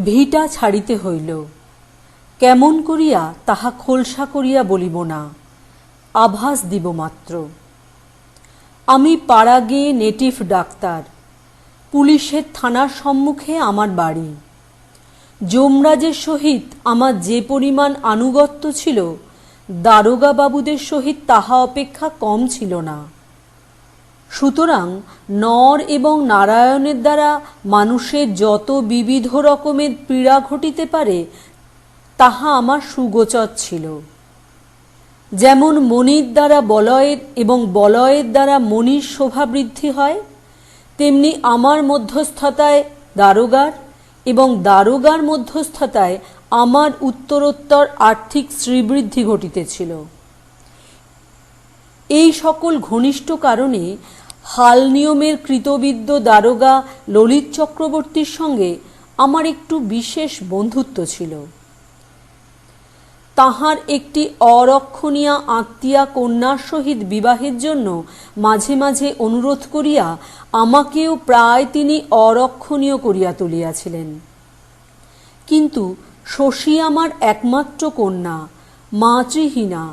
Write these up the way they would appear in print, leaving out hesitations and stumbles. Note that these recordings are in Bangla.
ভিটা ছাড়িতে হইল। কেমন করিয়া তাহা খোলসা করিয়া বলিব না, আভাস দিব মাত্র। আমি পাড়া গিয়ে নেটিভ ডাক্তার। পুলিশের থানার সম্মুখে আমার বাড়ি। যমরাজের সহিত আমার যে পরিমাণ আনুগত্য ছিল, দারোগা বাবুদের সহিত তাহা অপেক্ষা কম ছিল না। সুতরাং নর এবং নারায়ণের দ্বারা মানুষের যত বিবিধ রকমের পীড়া ঘটিতে পারে, তাহা আমার সুগোচর ছিল। যেমন মণির দ্বারা বলয়ের এবং বলয়ের দ্বারা মণির শোভা বৃদ্ধি হয়, তেমনি আমার মধ্যস্থতায় দারোগার এবং দারোগার মধ্যস্থতায় আমার উত্তরোত্তর আর্থিক শ্রীবৃদ্ধি ঘটিতেছিল। এই সকল ঘনিষ্ঠ কারণে হাল নিয়মের কৃতবিদ্য দারোগা ললিত চক্রবর্তীর সঙ্গে আমার একটু বিশেষ বন্ধুত্ব ছিল। তাহার একটি অরক্ষণীয়া আত্মীয়া কন্যার সহিত বিবাহের জন্য মাঝে মাঝে অনুরোধ করিয়া আমাকেও প্রায় তিনি অরক্ষণীয় করিয়া তুলিয়াছিলেন। কিন্তু শশী আমার একমাত্র কন্যা, মাতৃহীনা,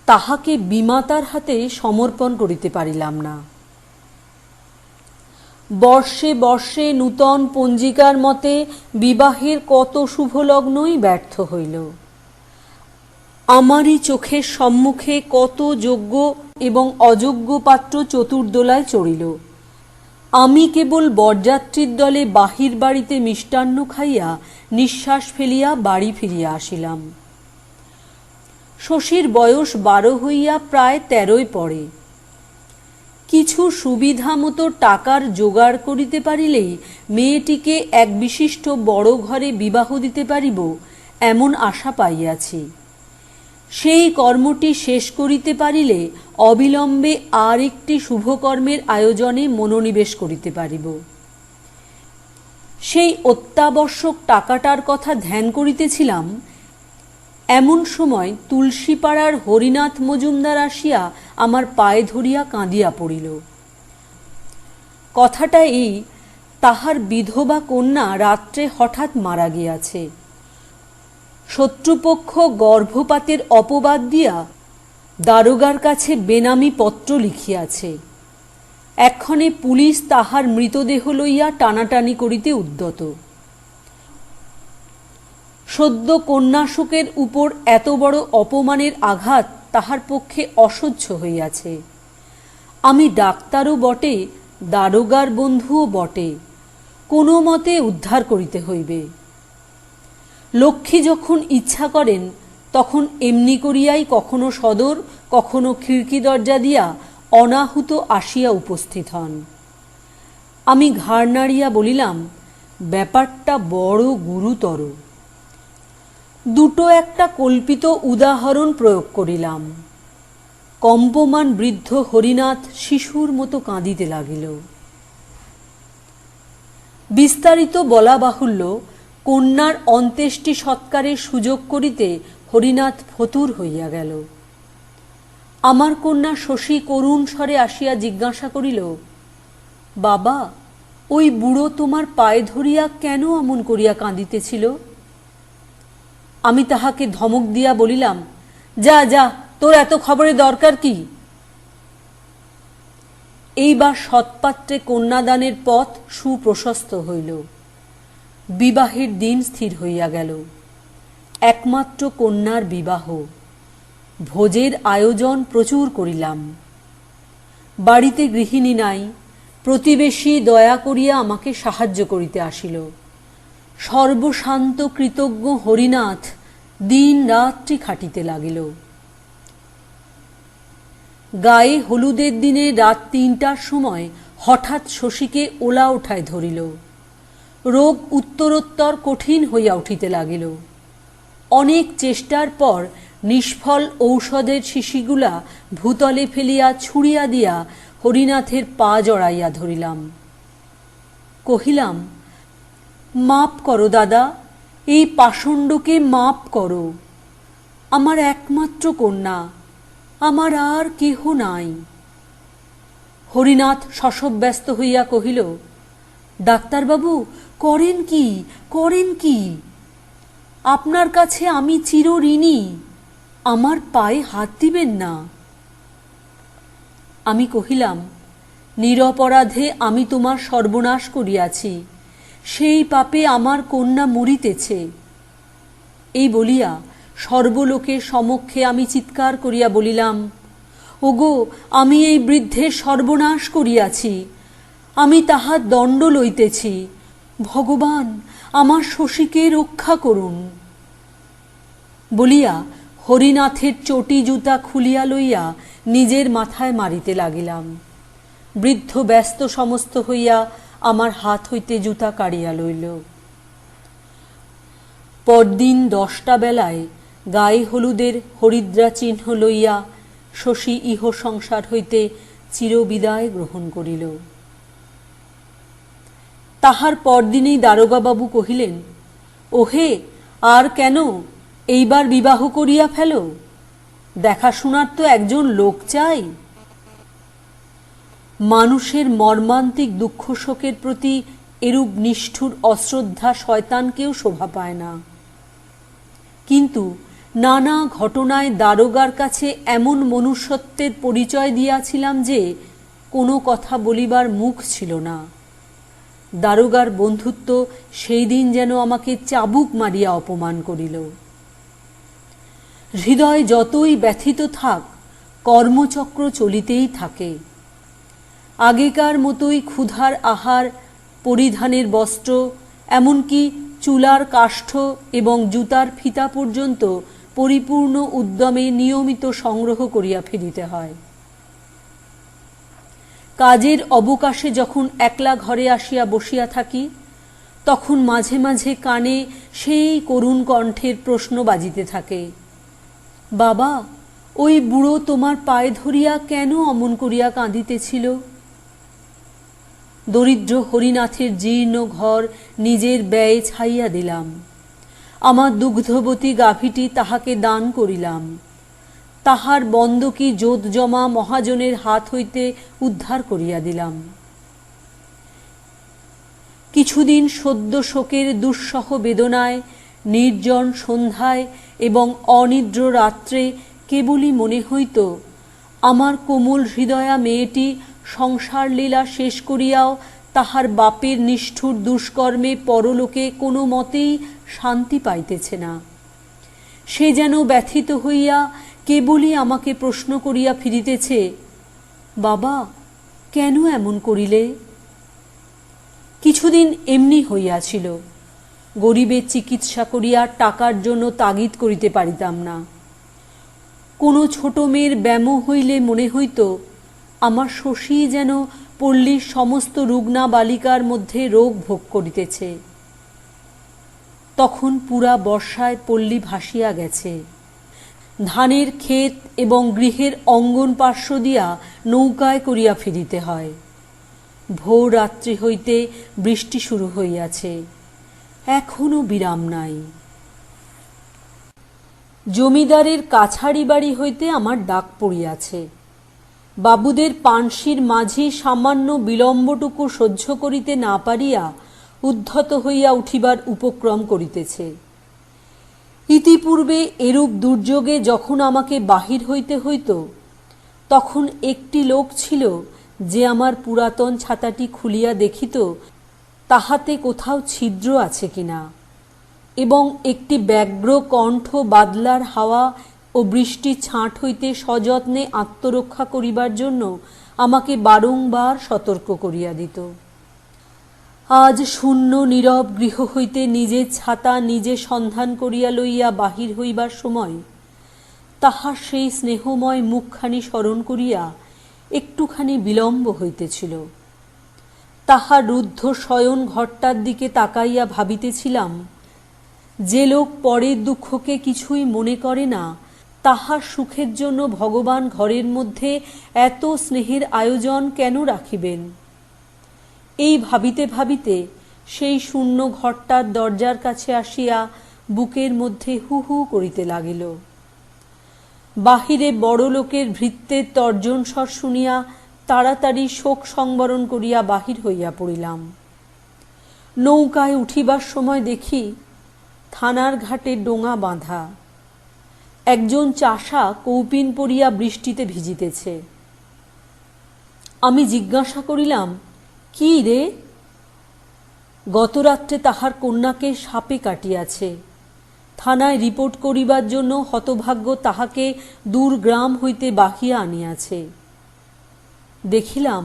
তাহাকে বিমাতার হাতে সমর্পণ করিতে পারিলাম না। বর্ষে বর্ষে নূতন পঞ্জিকার মতে বিবাহের কত শুভলগ্নই ব্যর্থ হইল। আমারই চোখের সম্মুখে কত যোগ্য এবং অযোগ্য পাত্র চতুর্দোলায় চড়িল। আমি কেবল বরযাত্রীর দলে বাহির বাড়িতে মিষ্টান্ন খাইয়া নিঃশ্বাস ফেলিয়া বাড়ি ফিরিয়া আসিলাম। শশীর বয়স 12 হইয়া প্রায় 13 পড়ে। কিছু সুবিধা মতো টাকার জোগাড় করিতে পারিলেই মেয়েটিকে এক বিশিষ্ট বড় ঘরে বিবাহ দিতে পারিব, এমন আশা পাইয়াছি। সেই কর্মটি শেষ করিতে পারিলে অবিলম্বে আর একটি শুভকর্মের আয়োজনে মনোনিবেশ করিতে পারিব। সেই অত্যাবশ্যক টাকাটার কথা ধ্যান করিতেছিলাম, এমন সময় তুলসীপাড়ার হরিনাথ মজুমদার আসিয়া আমার পায়ে ধরিয়া কাঁদিয়া পড়িল। কথাটা এই, তাহার বিধবা কন্যা রাত্রে হঠাৎ মারা গিয়াছে। শত্রুপক্ষ গর্ভপাতের অপবাদ দিয়া দারোগার কাছে বেনামি পত্র লিখিয়াছে। এক্ষণে পুলিশ তাহার মৃতদেহ লইয়া টানাটানি করিতে উদ্যত। সদ্য কন্যাশোকের উপর এত বড় অপমানের আঘাত তাহার পক্ষে অসহ্য হইয়াছে। আমি ডাক্তারও বটে, দারোগার বন্ধুও বটে, কোনো মতে উদ্ধার করিতে হইবে। লক্ষ্মী যখন ইচ্ছা করেন, তখন এমনি করিয়াই কখনো সদর, কখনো খিড়কি দরজা দিয়া অনাহুত আসিয়া উপস্থিত হন। আমি ঘাড় নাড়িয়া বলিলাম, ব্যাপারটা বড় গুরুতর। দুটো একটা কল্পিত উদাহরণ প্রয়োগ করিলাম। কম্পমান বৃদ্ধ হরিনাথ শিশুর মতো কাঁদিতে লাগিল। বিস্তারিত বলা বাহুল্য, কন্যার অন্ত্যেষ্টি সৎকারের সুযোগ করিতে হরিনাথ ফতুর হইয়া গেল। আমার কন্যা শশী করুণ স্বরে আসিয়া জিজ্ঞাসা করিল, বাবা, ওই বুড়ো তোমার পায়ে ধরিয়া কেন অমন করিয়া কাঁদিতেছিল? আমি তাহাকে ধমক দিয়া বলিলাম, যা যা, তোর এত খবরের দরকার কি? এইবার সৎপাত্রে কন্যাদানের পথ সুপ্রশস্ত হইল। বিবাহের দিন স্থির হইয়া গেল। একমাত্র কন্যার বিবাহ। ভোজের আয়োজন প্রচুর করিলাম। বাড়িতে গৃহিণী নাই। প্রতিবেশী দয়া করিয়া আমাকে সাহায্য করিতে আসিল। সর্বশান্ত কৃতজ্ঞ হরিনাথ দিন রাত্রি খাটিতে লাগিল। গায়ে হলুদের দিনে রাত 3টার সময় হঠাৎ শশীকে ওলা ওঠায় ধরিল। রোগ উত্তরোত্তর কঠিন হইয়া উঠিতে লাগিল। অনেক চেষ্টার পর নিষ্ফল ঔষধের শিশিগুলা ভূতলে ফেলিয়া ছুঁড়িয়া দিয়া হরিনাথের পা জড়াইয়া ধরিলাম। কহিলাম, মাপ করো দাদা, এই পাষণ্ডকে মাপ করো। আমার একমাত্র কন্যা, আমার আর কেহ নাই। হরিনাথ শশব্যস্ত হইয়া কহিল, ডাক্তারবাবু, করেন কি, করেন কি? আপনার কাছে আমি চিরঋণী, আমার পায়ে হাত দিবেন না। আমি কহিলাম, নিরপরাধে আমি তোমার সর্বনাশ করিয়াছি, সেই পাপে আমার কন্যা মরিতেছে। এই বলিয়া সর্বলোকের সমক্ষে আমি চিৎকার করিয়া বলিলাম, ওগো, আমি এই বৃদ্ধের সর্বনাশ করিয়াছি, আমি তাহার দণ্ড লইতেছি। ভগবান, আমার শশীকে রক্ষা করুন। বলিয়া হরিনাথের চটি জুতা খুলিয়া লইয়া নিজের মাথায় মারিতে লাগিলাম। বৃদ্ধ ব্যস্ত সমস্ত হইয়া আমার হাত হইতে জুতা কাড়িয়া লইল। পরদিন 10টা বেলায় গায়ে হলুদের হরিদ্রা চিহ্ন লইয়া শশী ইহ সংসার হইতে চিরবিদায় গ্রহণ করিল। তাহার পরদিনেই দারোগাবাবু কহিলেন, ওহে, আর কেন, এইবার বিবাহ করিয়া ফেল, দেখাশোনার তো একজন লোক চাই। মানুষের মর্মান্তিক দুঃখ শোকের প্রতি এরূপ নিষ্ঠুর অশ্রদ্ধা শয়তানকেও শোভা পায় না। কিন্তু নানা ঘটনায় দারোগার কাছে এমন মনুষ্যত্বের পরিচয় দিয়াছিলাম যে কোনো কথা বলিবার মুখ ছিল না। দারোগার বন্ধুত্ব সেই দিন যেন আমাকে চাবুক মারিয়া অপমান করিল। হৃদয় যতই ব্যথিত থাক, কর্মচক্র চলিতেই থাকে। আগেকার মতোই ক্ষুধার আহার, পরিধানের বস্ত্র, এমনকি চুলার কাষ্ঠ এবং জুতার ফিতা পর্যন্ত পরিপূর্ণ উদ্যমে নিয়মিত সংগ্রহ করিয়া ফিরিতে হয়। কাজের অবকাশে যখন একলা ঘরে আসিয়া বসিয়া থাকি, তখন মাঝে মাঝে কানে সেই করুণ কণ্ঠের প্রশ্ন বাজিতে থাকে, বাবা, ওই বুড়ো তোমার পায়ে ধরিয়া কেন অমন করিয়া কাঁদিতেছিল? দরিদ্র হরিনাথের জীর্ণ ঘর নিজের ব্যয়ে ছাইয়া দিলাম। আমার দুগ্ধবতী গাভীটি তাহাকে দান করিলাম। তাহার বন্দকি জোত জমা মহাজনের হাত হইতে উদ্ধার করিয়া দিলাম। কিছুদিন সদ্য শোকের দুঃসহ বেদনায়, নির্জন সন্ধ্যায় এবং অনিদ্র রাত্রে কেবলই মনে হইত, আমার কোমল হৃদয়া মেয়েটি সংসার লীলা শেষ করিয়াও তাহার বাপের নিষ্ঠুর দুষ্কর্মে পরলোকে কোনো মতেই শান্তি পাইতেছে না। সে যেন ব্যথিত হইয়া কেবলই আমাকে প্রশ্ন করিয়া ফিরিতেছে, বাবা, কেন এমন করিলে? কিছুদিন এমনি হইয়াছিল। গরিবের চিকিৎসা করিয়া টাকার জন্য তাগিদ করিতে পারিতাম না। কোনো ছোট মেয়ের ব্যামো হইলে মনে হইত, আমার শশী যেন পল্লীর সমস্ত রুগ্না বালিকার মধ্যে রোগ ভোগ করিতেছে। তখন পুরা বর্ষায় পল্লী ভাসিয়া গেছে। ধানের ক্ষেত এবং গৃহের অঙ্গন পার্শ্ব দিয়া নৌকায় করিয়া ফিরিতে হয়। ভোর রাত্রি হইতে বৃষ্টি শুরু হইয়াছে, এখনো বিরাম নাই। জমিদারের কাছারি বাড়ি হইতে আমার ডাক পড়িয়াছে। বাবুদের পানসির মাঝি সামান্য বিলম্বটুকু সহ্য করিতে না পারিয়া উদ্ধত হইয়া উঠিবার উপক্রম করিতেছে। ইতিপূর্বে এরূপ দুর্যোগে যখন আমাকে বাহির হইতে হইত, তখন একটি লোক ছিল যে আমার পুরাতন ছাতাটি খুলিয়া দেখিত তাহাতে কোথাও ছিদ্র আছে কিনা, এবং একটি ব্যগ্র কণ্ঠ বাদলার হাওয়া ও বৃষ্টির ছাঁট হইতে সযত্নে আত্মরক্ষা করিবার জন্য আমাকে বারংবার সতর্ক করিয়া দিত। আজ শূন্য নীরব গৃহ হইতে নিজের ছাতা নিজে সন্ধান করিয়া লইয়া বাহির হইবার সময় তাহার সেই স্নেহময় মুখখানি স্মরণ করিয়া একটুখানি বিলম্ব হইতেছিল। তাহার রুদ্ধ শয়ন ঘরটার দিকে তাকাইয়া ভাবিতেছিলাম, যে লোক পরের দুঃখকে কিছুই মনে করে না, তাহার সুখের জন্য ভগবান ঘরের মধ্যে এত স্নেহের আয়োজন কেন রাখিবেন? এই ভাবিতে ভাবিতে সেই শূন্য ঘরটার দরজার কাছে আসিয়া বুকের মধ্যে হু হু করিতে লাগিল। বাহিরে বড় লোকের ভৃত্যের তর্জন স্বর শুনিয়া তাড়াতাড়ি শোক সংবরণ করিয়া বাহির হইয়া পড়িলাম। নৌকায় উঠিবার সময় দেখি থানার ঘাটে ডোঙা বাঁধা। একজন চাষা কৌপিন পরিয়া বৃষ্টিতে ভিজিতেছে। আমি জিজ্ঞাসা করিলাম, কি রে? গতরাত্রে তাহার কন্যাকে সাপে কাটিয়াছে। থানায় রিপোর্ট করিবার জন্য হতভাগ্য তাহাকে দূর গ্রাম হইতে বাহিয়া আনিয়াছে। দেখিলাম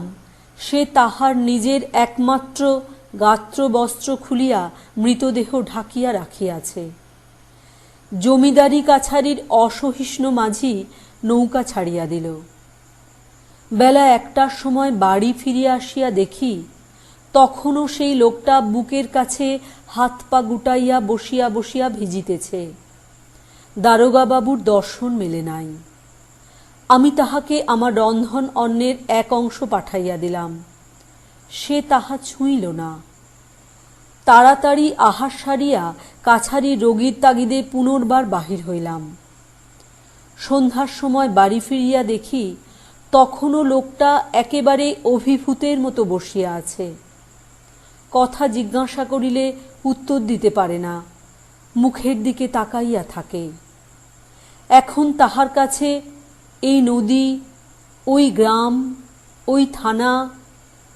সে তাহার নিজের একমাত্র গাত্র বস্ত্র খুলিয়া মৃতদেহ ঢাকিয়া রাখিয়াছে। জমিদারি কাছারির অসহিষ্ণু মাঝি নৌকা ছাড়িয়া দিল। বেলা 1টার সময় বাড়ি ফিরিয়া আসিয়া দেখি তখনও সেই লোকটা বুকের কাছে হাত পা গুটাইয়া বসিয়া বসিয়া ভিজিতেছে। দারোগা বাবুর দর্শন মেলে নাই। আমি তাহাকে আমার রন্ধন অন্নের এক অংশ পাঠাইয়া দিলাম। সে তাহা ছুঁইল না। তাড়াতাড়ি আহার সারিয়া কাছারির রোগীর তাগিদে পুনর্বার বাহির হইলাম। সন্ধ্যার সময় বাড়ি ফিরিয়া দেখি তখনও লোকটা একেবারে অভিভূতের মতো বসিয়া আছে। কথা জিজ্ঞাসা করিলে উত্তর দিতে পারে না, মুখের দিকে তাকাইয়া থাকে। এখন তাহার কাছে এই নদী, ওই গ্রাম, ওই থানা,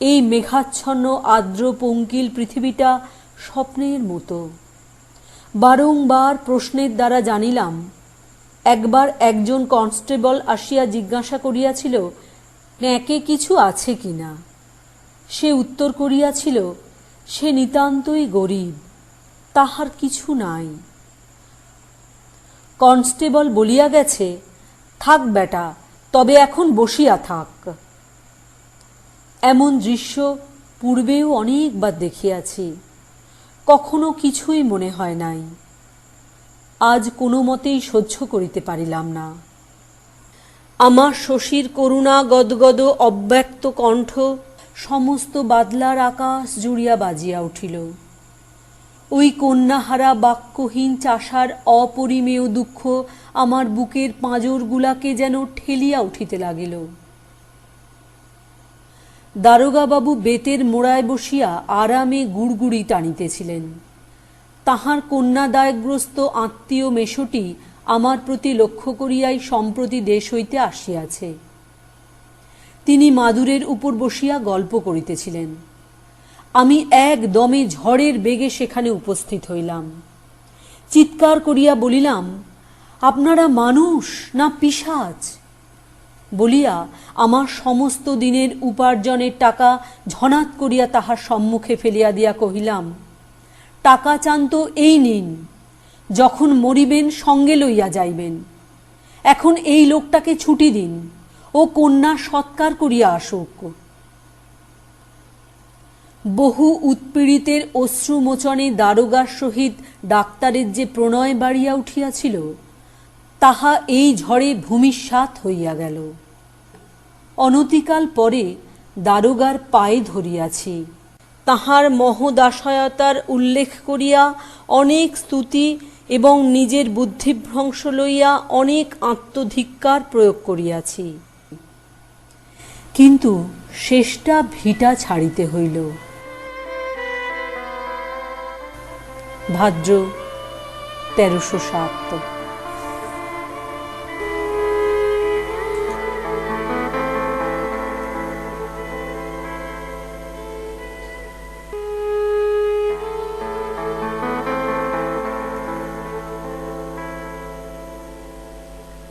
এই মেঘাচ্ছন্ন আর্দ্র পঙ্কিল পৃথিবীটা স্বপ্নের মতো। বারংবার প্রশ্নের দ্বারা জানিলাম। একবার একজন কনস্টেবল আসিয়া জিজ্ঞাসা করিয়াছিল প্যাঁকে কিছু আছে কিনা। সে উত্তর করিয়াছিল সে নিতান্তই গরিব, তাহার কিছু নাই। কনস্টেবল বলিয়া গেছে, থাক বেটা, তবে এখন বসিয়া থাক। এমন দৃশ্য পূর্বেও অনেকবার দেখিয়াছি, কখনো কিছুই মনে হয় নাই। আজ কোনো মতেই সহ্য করিতে পারিলাম না। আমার শশীর করুণা গদগদ অব্যক্ত কণ্ঠ সমস্ত বাদলার আকাশ জুড়িয়া বাজিয়া উঠিল। ওই কন্যাহারা বাক্যহীন চাষার অপরিমেয় দুঃখ আমার বুকের পাঁজরগুলাকে যেন ঠেলিয়া উঠিতে লাগিল। দারোগাবাবু বেতের মোড়ায় বসিয়া আরামে গুড়গুড়ি টানিতেছিলেন। তাহার কন্যাদায়গ্রস্ত আত্মীয় মেশোটি আমার প্রতি লক্ষ্য করিয়াই সম্প্রতি দেশ হইতে আসিয়াছে। তিনি মাদুরের উপর বসিয়া গল্প করিতেছিলেন। আমি একদমে ঝড়ের বেগে সেখানে উপস্থিত হইলাম। চিৎকার করিয়া বলিলাম, আপনারা মানুষ না পিশাচ? বলিয়া আমার সমস্ত দিনের উপার্জনের টাকা ঝনাত করিয়া তাহার সম্মুখে ফেলিয়া দিয়া কহিলাম, টাকা চান তো এই নিন, যখন মরিবেন সঙ্গে লইয়া যাইবেন। এখন এই লোকটাকে ছুটি দিন, ও কন্যা সৎকার করিয়া আসুক। বহু উৎপীড়িতের অশ্রুমোচনে দারোগার সহিত ডাক্তারের যে প্রণয় বাড়িয়া উঠিয়াছিল, তাহা এই ঝড়ে ভূমিসাৎ হইয়া গেল। অনতিকাল পরে দারোগার পায়ে ধরিয়াছি। তাহার মহদাশয়তার উল্লেখ করিয়া অনেক স্তুতি এবং নিজের বুদ্ধিভ্রংশ লইয়া অনেক আত্মধিক্কার প্রয়োগ করিয়াছি। কিন্তু শেষটা ভিটা ছাড়িতে হইল। ভাদ্র 1307।